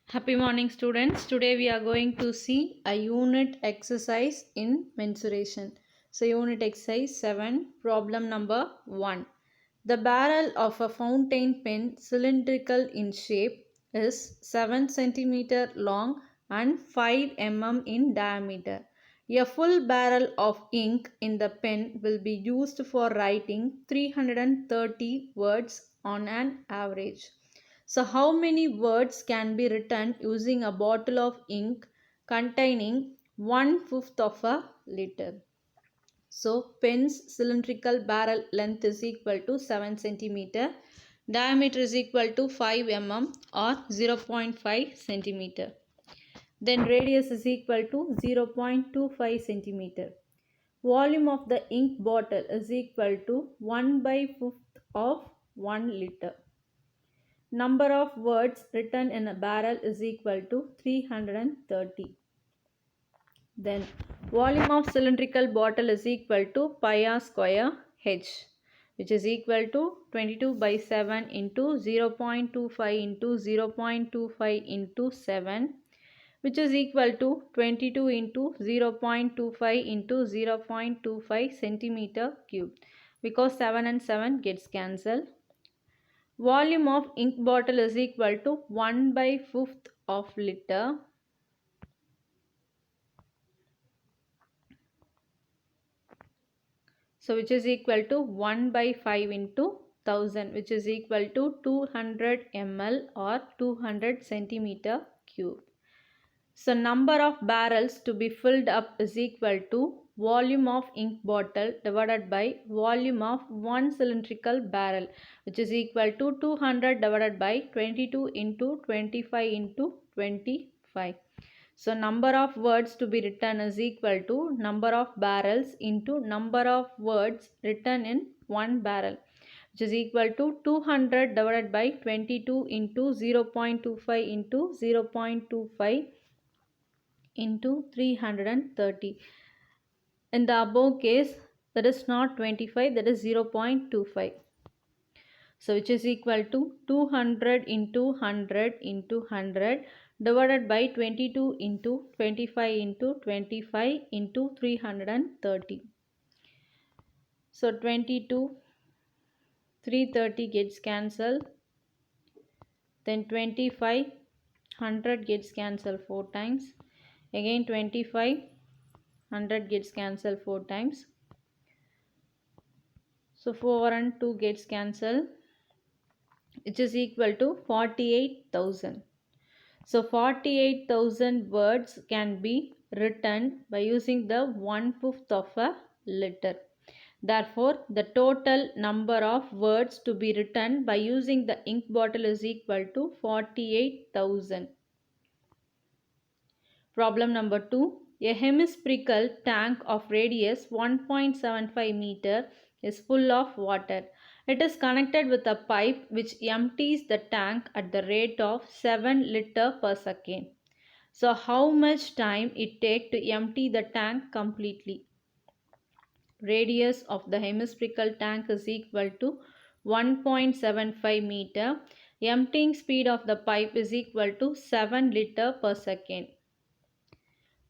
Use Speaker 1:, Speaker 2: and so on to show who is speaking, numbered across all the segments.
Speaker 1: Happy morning, students. Today we are going to see a unit exercise in mensuration. So, unit exercise 7, problem number 1. The barrel of a fountain pen, cylindrical in shape, is 7 centimeter long and 5 mm in diameter. A full barrel of ink in the pen will be used for writing 330 words on an average. So, how many words can be written using a bottle of ink containing 1/5 of a liter? So, pen's cylindrical barrel length is equal to 7 centimeter, diameter is equal to 5 mm or 0.5 centimeter. Then radius is equal to 0.25 centimeter. Volume of the ink bottle is equal to 1/5 of 1 liter. Number of words written in a barrel is equal to 330. Then volume of cylindrical bottle is equal to pi r square h, which is equal to 22/7 into 0.25 into 0.25 into 7, which is equal to 22 into 0.25 into 0.25 centimeter cube, because 7 and 7 gets cancelled. Volume of ink bottle is equal to 1/5 of liter. So which is equal to 1/5 into 1000, which is equal to 200 ml or 200 centimeter cube. So number of barrels to be filled up is equal to volume of ink bottle divided by volume of one cylindrical barrel, which is equal to 200 divided by 22 into 25 into 25. So number of words to be written is equal to number of barrels into number of words written in one barrel, which is equal to 200 divided by 22 into 0.25 into 0.25 into 330. In the above case, that is not 25, that is 0.25. So which is equal to 200 into 100 into 100 divided by 22 into 25 into 25 into 330. So 22, 330 gets cancelled. Then 25, 100 gets cancelled 4 times. Again 25, 100 gets cancelled 4 times. So 4 and 2 gets cancelled, which is equal to 48,000. So 48,000 words can be written by using the 1/5 of a liter. Therefore, the total number of words to be written by using the ink bottle is equal to 48,000. Problem number 2. A hemispherical tank of radius 1.75 meter is full of water. It is connected with a pipe which empties the tank at the rate of 7 liter per second. So how much time it takes to empty the tank completely? Radius of the hemispherical tank is equal to 1.75 meter. Emptying speed of the pipe is equal to 7 liter per second.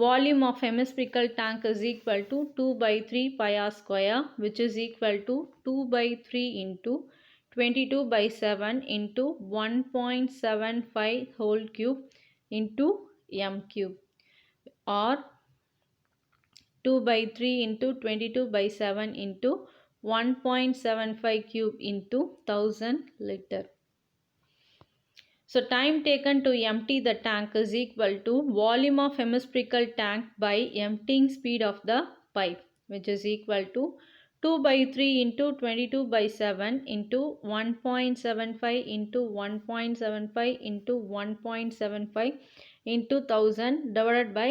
Speaker 1: Volume of hemispherical tank is equal to 2/3 pi r square, which is equal to 2/3 into 22/7 into 1.75 whole cube into m cube, or 2/3 into 22/7 into 1.75 cube into 1000 liter. So time taken to empty the tank is equal to volume of hemispherical tank by emptying speed of the pipe, which is equal to 2/3 into 22/7 into 1.75 into 1.75 into 1.75 into 1000 divided by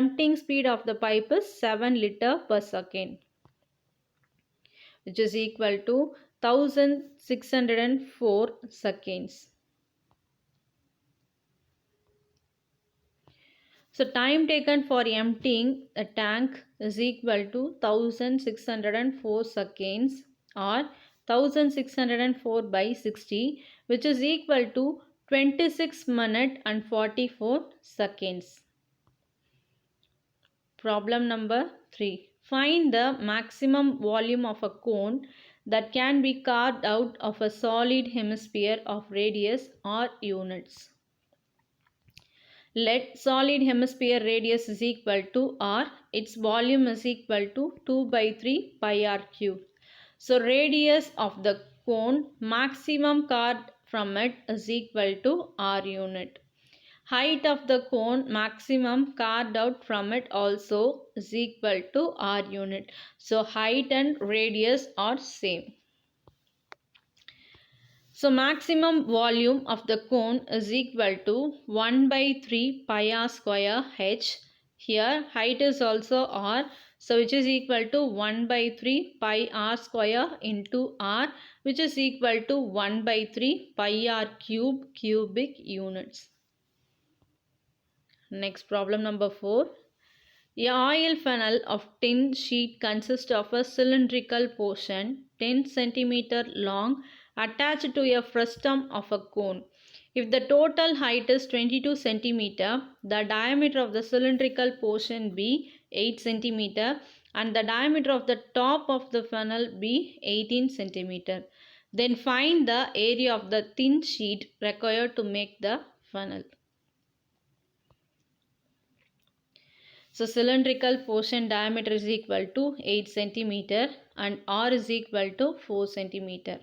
Speaker 1: emptying speed of the pipe is 7 liter per second, which is equal to 1604 seconds. So time taken for emptying a tank is equal to 1604 seconds, or 1604 by 60, which is equal to 26 minutes and 44 seconds. Problem number 3. Find the maximum volume of a cone that can be carved out of a solid hemisphere of radius or units. Let solid hemisphere radius is equal to r, its volume is equal to 2 by 3 pi r cube. So radius of the cone maximum carved from it is equal to r unit. Height of the cone maximum carved out from it also is equal to r unit. So height and radius are same. So maximum volume of the cone is equal to 1 by 3 pi r square h. Here height is also r. So which is equal to 1 by 3 pi r square into r, which is equal to 1 by 3 pi r cube cubic units. Next, problem number 4. A oil funnel of tin sheet consists of a cylindrical portion 10 cm long attached to a frustum of a cone. If the total height is 22 cm, the diameter of the cylindrical portion be 8 cm and the diameter of the top of the funnel be 18 cm. Then find the area of the thin sheet required to make the funnel. So cylindrical portion diameter is equal to 8 cm and r is equal to 4 cm.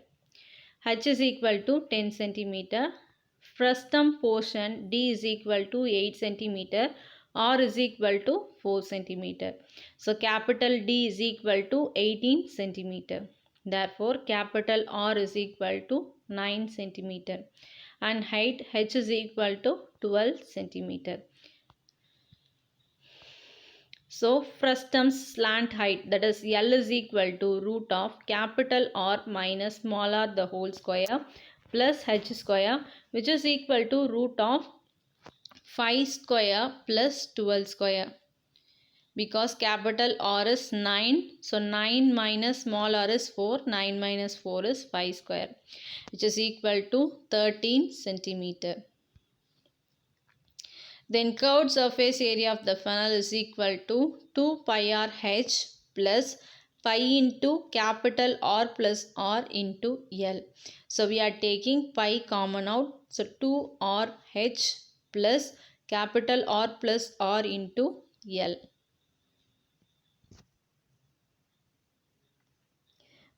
Speaker 1: H is equal to 10 cm. Frustum portion D is equal to 8 cm. R is equal to 4 cm. So capital D is equal to 18 cm. Therefore capital R is equal to 9 cm. And height H is equal to 12 cm. So frustum's slant height, that is L, is equal to root of capital R minus small r the whole square plus h square, which is equal to root of 5 square plus 12 square. Because capital R is 9, so 9 minus small r is 4, 9 minus 4 is 5 square, which is equal to 13 centimeter. Then curved surface area of the funnel is equal to 2 pi r h plus pi into capital R plus R into L. So we are taking pi common out. So 2 r h plus capital R plus R into L,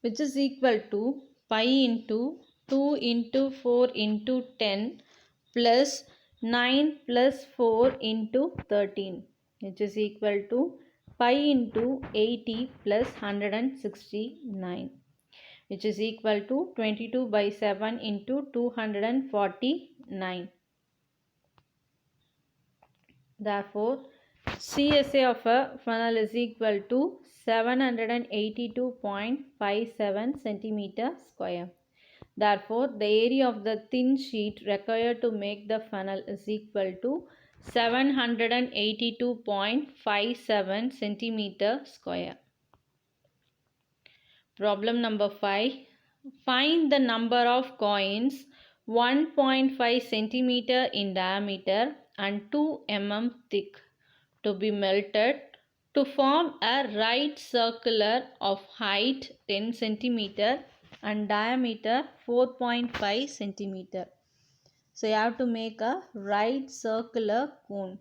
Speaker 1: which is equal to pi into 2 into 4 into 10 plus 9 plus 4 into 13, which is equal to pi into 80 plus 169, which is equal to 22 by 7 into 249. Therefore, CSA of a funnel is equal to 782.57 centimeter square. Therefore, the area of the thin sheet required to make the funnel is equal to 782.57 centimeter square. Problem number 5. Find the number of coins 1.5 centimeter in diameter and 2 mm thick to be melted to form a right circular of height 10 centimeter and diameter 4.5 centimeter. So you have to make a right circular cone.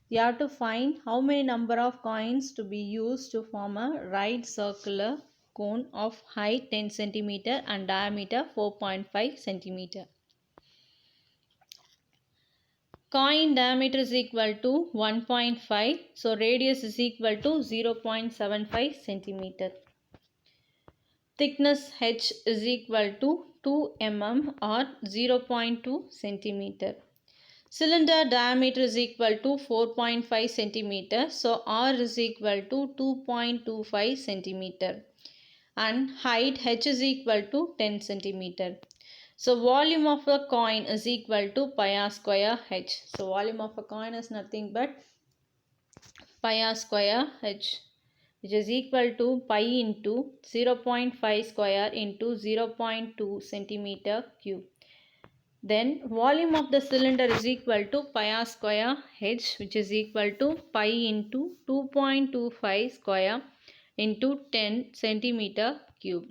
Speaker 1: You have to find how many number of coins to be used to form a right circular cone of height 10 centimeter and diameter 4.5 centimeter. Coin diameter is equal to 1.5. So radius is equal to 0.75 centimeter. Thickness H is equal to 2 mm or 0.2 centimeter. Cylinder diameter is equal to 4.5 centimeter. So R is equal to 2.25 centimeter. And height H is equal to 10 centimeter. So volume of a coin is equal to pi r square H. So volume of a coin is nothing but pi r square H, which is equal to pi into 0.5 square into 0.2 centimeter cube. Then volume of the cylinder is equal to pi r square h, which is equal to pi into 2.25 square into 10 centimeter cube.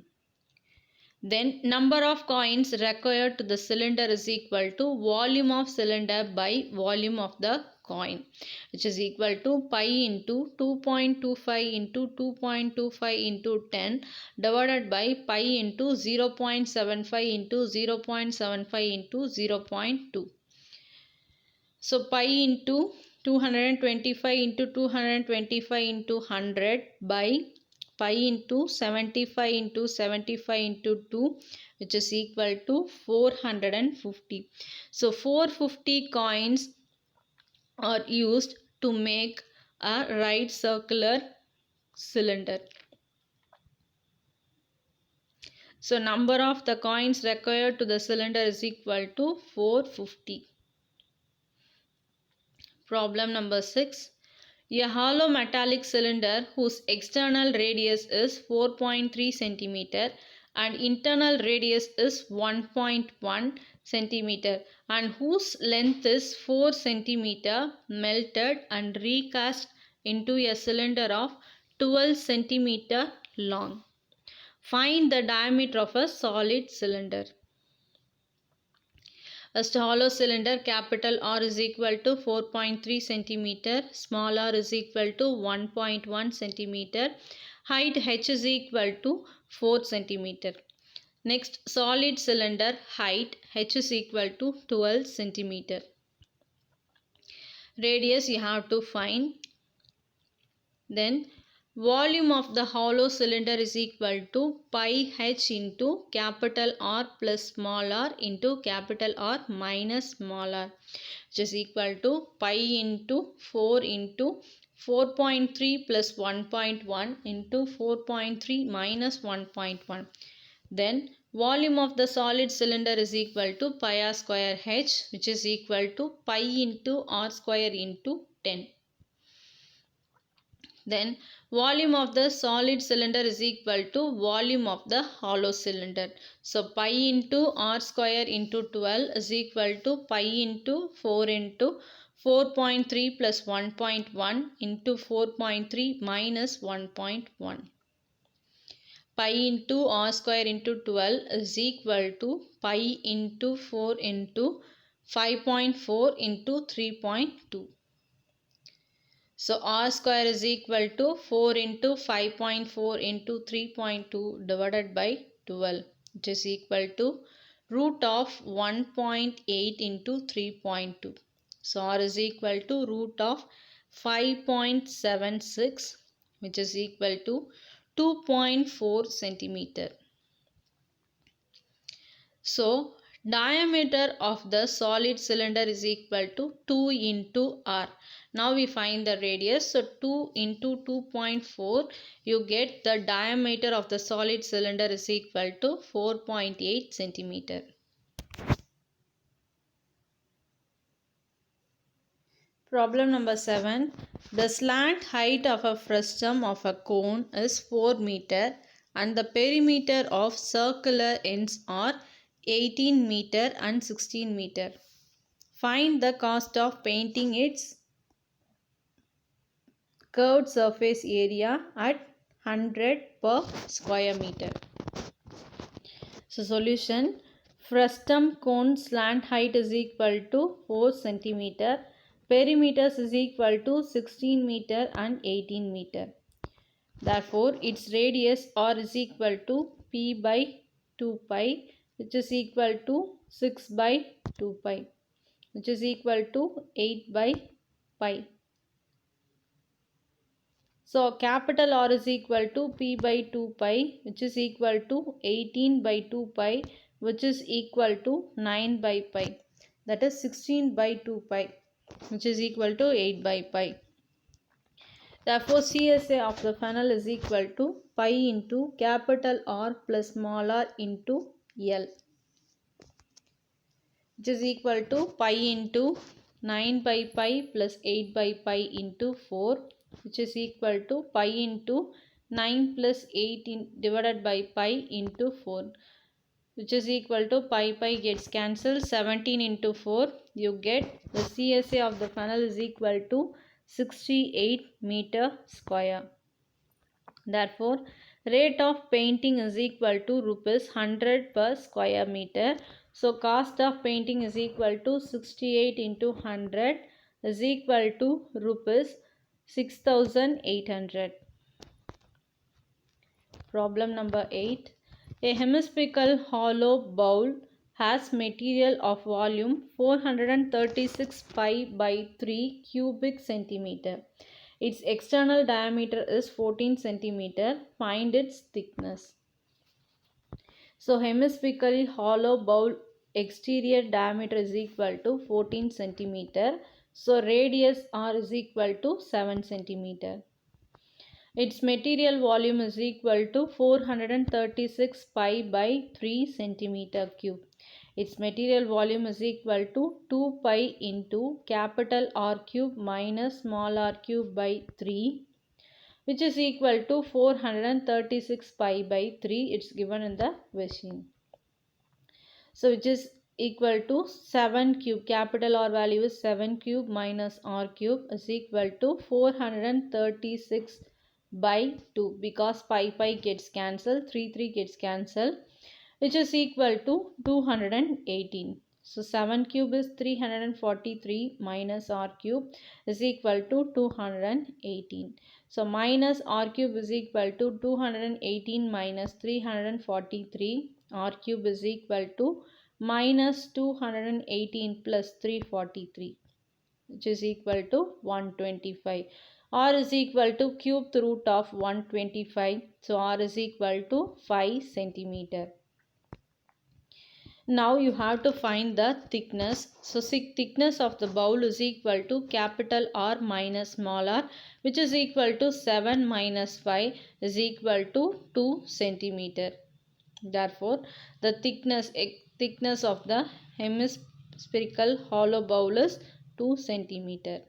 Speaker 1: Then number of coins required to the cylinder is equal to volume of cylinder by volume of the coin, which is equal to pi into 2.25 into 2.25 into 10 divided by pi into 0.75 into 0.75 into 0.2. So pi into 225 into 225 into 100 by pi into 75 into 75 into 2, which is equal to 450. So 450 coins are used to make a right circular cylinder. So number of the coins required to the cylinder is equal to 450. Problem number 6. A hollow metallic cylinder whose external radius is 4.3 cm and internal radius is 1.1 cm and whose length is 4 cm melted and recast into a cylinder of 12 cm long. Find the diameter of a solid cylinder. A hollow cylinder, capital R is equal to 4.3 centimeter, small r is equal to 1.1 centimeter, height h is equal to 4 centimeter. Next, solid cylinder, height h is equal to 12 centimeter. Radius you have to find. Then volume of the hollow cylinder is equal to pi h into capital R plus small r into capital R minus small r, which is equal to pi into 4 into 4.3 plus 1.1 into 4.3 minus 1.1. Then volume of the solid cylinder is equal to pi r square h, which is equal to pi into r square into 10. Then volume of the solid cylinder is equal to volume of the hollow cylinder. So pi into r square into 12 is equal to pi into 4 into 4.3 plus 1.1 into 4.3 minus 1.1. Pi into r square into 12 is equal to pi into 4 into 5.4 into 3.2. So r square is equal to 4 into 5.4 into 3.2 divided by 12, which is equal to root of 1.8 into 3.2. So r is equal to root of 5.76, which is equal to 2.4 centimeter. So diameter of the solid cylinder is equal to 2 into r. Now we find the radius. So 2 into 2.4, you get the diameter of the solid cylinder is equal to 4.8 centimeter. Problem number 7. The slant height of a frustum of a cone is 4 meter and the perimeter of circular ends are 18 meter and 16 meter. Find the cost of painting its curved surface area at 100 per square meter. So solution, frustum cone slant height is equal to 4 centimeter, perimeters is equal to 16 meter and 18 meter. Therefore, its radius r is equal to p by 2 pi, which is equal to 6 by 2 pi, which is equal to 8 by pi. So capital R is equal to p by 2 pi, which is equal to 18 by 2 pi, which is equal to 9 by pi. That is 16 by 2 pi, which is equal to 8 by pi. Therefore, CSA of the funnel is equal to pi into capital R plus small r into L, which is equal to pi into 9 by pi plus 8 by pi into 4, which is equal to pi into 9 plus 8 divided by pi into 4. which is equal to pi gets cancelled. 17 into 4, you get the CSA of the funnel is equal to 68 meter square. Therefore, rate of painting is equal to rupees 100 per square meter. So, cost of painting is equal to 68 into 100 is equal to rupees 6800. Problem number 8. A hemispherical hollow bowl has material of volume 436 pi by 3 cubic centimeter. Its external diameter is 14 centimeter. Find its thickness. So, hemispherical hollow bowl exterior diameter is equal to 14 centimeter. So, radius R is equal to 7 centimeter. Its material volume is equal to 436 pi by 3 centimeter cube. Its material volume is equal to 2 pi into capital R cube minus small r cube by 3, which is equal to 436 pi by 3. It's given in the question. So which is equal to 7 cube. Capital R value is 7 cube minus R cube is equal to 436 by 2, because pi gets cancelled, 3 gets cancelled, which is equal to 218. So 7 cube is 343 minus R cube is equal to 218. So minus R cube is equal to 218 minus 343. R cube is equal to minus 218 plus 343, which is equal to 125. R is equal to cube root of 125. So R is equal to 5 centimeter. Now you have to find the thickness. So thickness of the bowl is equal to capital R minus small r, which is equal to 7 minus 5 is equal to 2 centimeter. Therefore, the thickness of the hemispherical hollow bowl is 2 centimeter.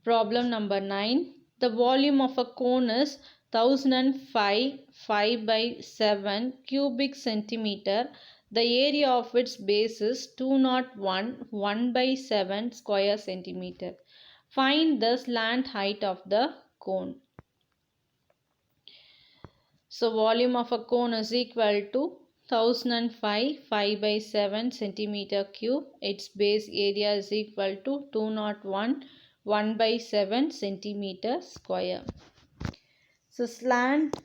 Speaker 1: Problem number 9. The volume of a cone is 1005 5 by 7 cubic centimeter. The area of its base is 201 1 by 7 square centimeter. Find the slant height of the cone. So volume of a cone is equal to 1005 5 by 7 centimeter cube. Its base area is equal to 201 1 by 7 centimeter square. So slant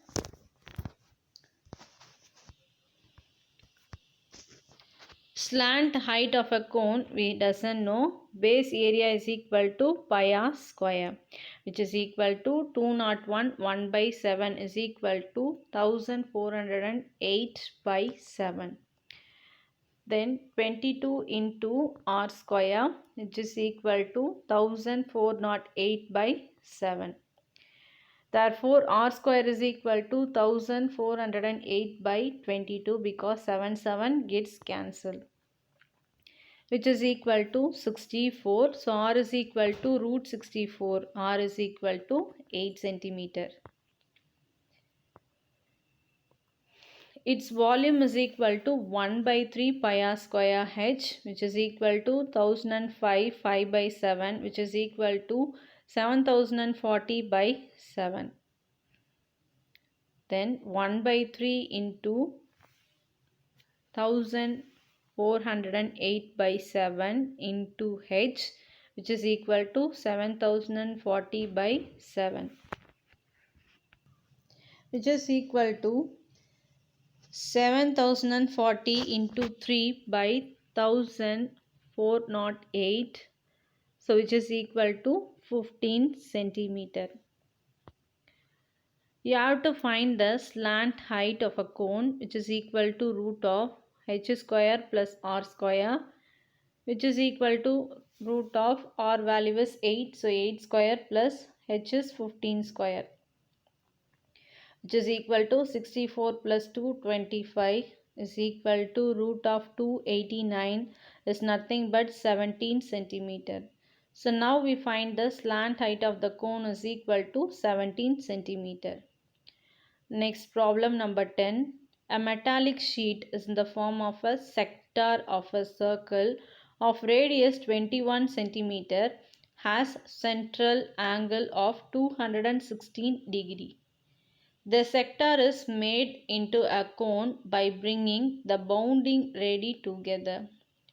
Speaker 1: height of a cone we doesn't know. Base area is equal to pi r square, which is equal to 201 1 by 7 is equal to 1408 by 7. Then 22 into r square, which is equal to 1408 by 7. Therefore, r square is equal to 1408 by 22, because 7 gets cancelled, which is equal to 64. So, r is equal to root 64. R is equal to 8 centimeter. Its volume is equal to 1 by 3 pi r square h, which is equal to 1005 5 by 7, which is equal to 7040 by 7. Then 1 by 3 into 1408 by 7 into h, which is equal to 7040 by 7, which is equal to 7040 into 3 by 1408, so which is equal to 15 centimeter. You have to find the slant height of a cone, which is equal to root of h square plus r square, which is equal to root of r value is 8, so 8 square plus h is 15 square, which is equal to 64 plus 225 is equal to root of 289 is nothing but 17 centimeter. So now we find the slant height of the cone is equal to 17 centimeter. Next, problem number 10. A metallic sheet is in the form of a sector of a circle of radius 21 cm, has central angle of 216 degree. The sector is made into a cone by bringing the bounding radii together.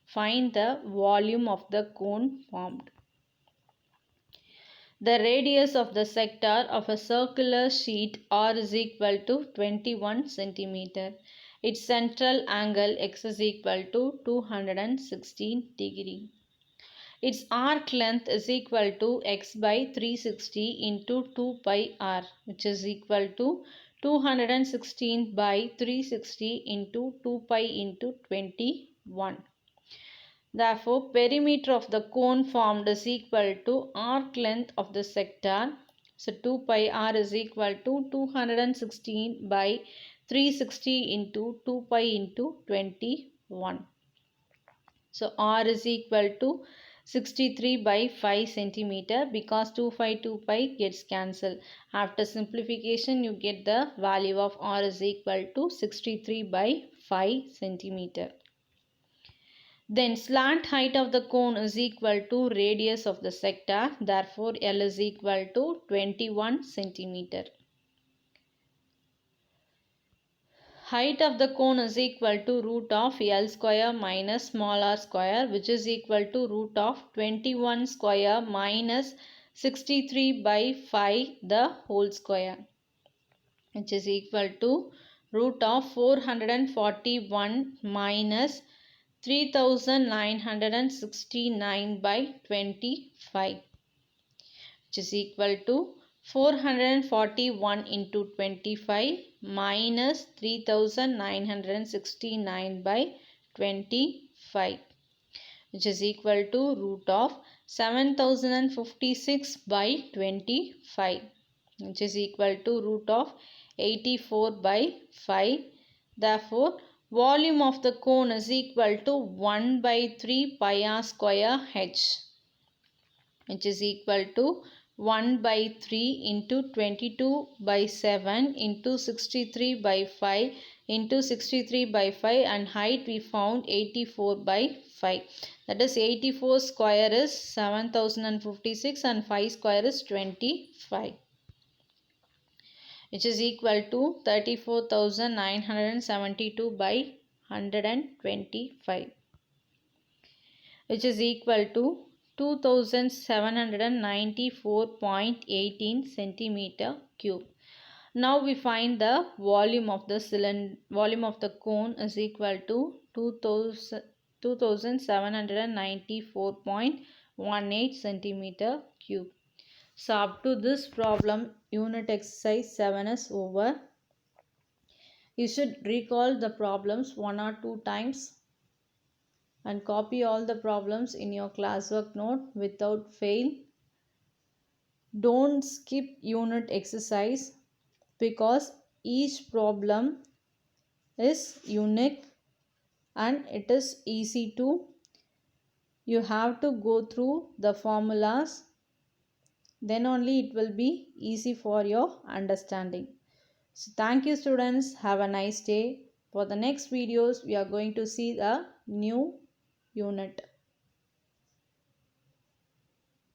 Speaker 1: Find the volume of the cone formed. The radius of the sector of a circular sheet R is equal to 21 cm. Its central angle x is equal to 216 degree. Its arc length is equal to x by 360 into 2 pi r, which is equal to 216 by 360 into 2 pi into 21. Therefore, perimeter of the cone formed is equal to arc length of the sector. So, 2 pi r is equal to 216 by 360 into 2 pi into 21. So, r is equal to 63 by 5 centimeter, because 2 pi gets cancelled. After simplification, you get the value of r is equal to 63 by 5 centimeter. Then slant height of the cone is equal to radius of the sector. Therefore, L is equal to 21 centimeter. Height of the cone is equal to root of L square minus small r square, which is equal to root of 21 square minus 63 by 5 the whole square, which is equal to root of 441 minus 3969 by 25, which is equal to 441 into 25 minus 3969 by 25, which is equal to root of 7056 by 25, which is equal to root of 84 by 5. Therefore, volume of the cone is equal to 1 by 3 pi r square h, which is equal to 1 by 3 into 22 by 7 into 63 by 5 into 63 by 5, and height we found 84 by 5. That is 84 square is 7056 and 5 square is 25, which is equal to 34,972 by 125, which is equal to 2794.18 centimeter cube. Now we find the volume of the cone is equal to 2794.18 centimeter cube. So up to this problem, unit exercise 7 is over. You should recall the problems 1 or 2 times and copy all the problems in your classwork note without fail. Don't skip unit exercise, because each problem is unique and it is easy to. You have to go through the formulas, then only it will be easy for your understanding. So thank you students. Have a nice day. For the next videos, we are going to see the new unit.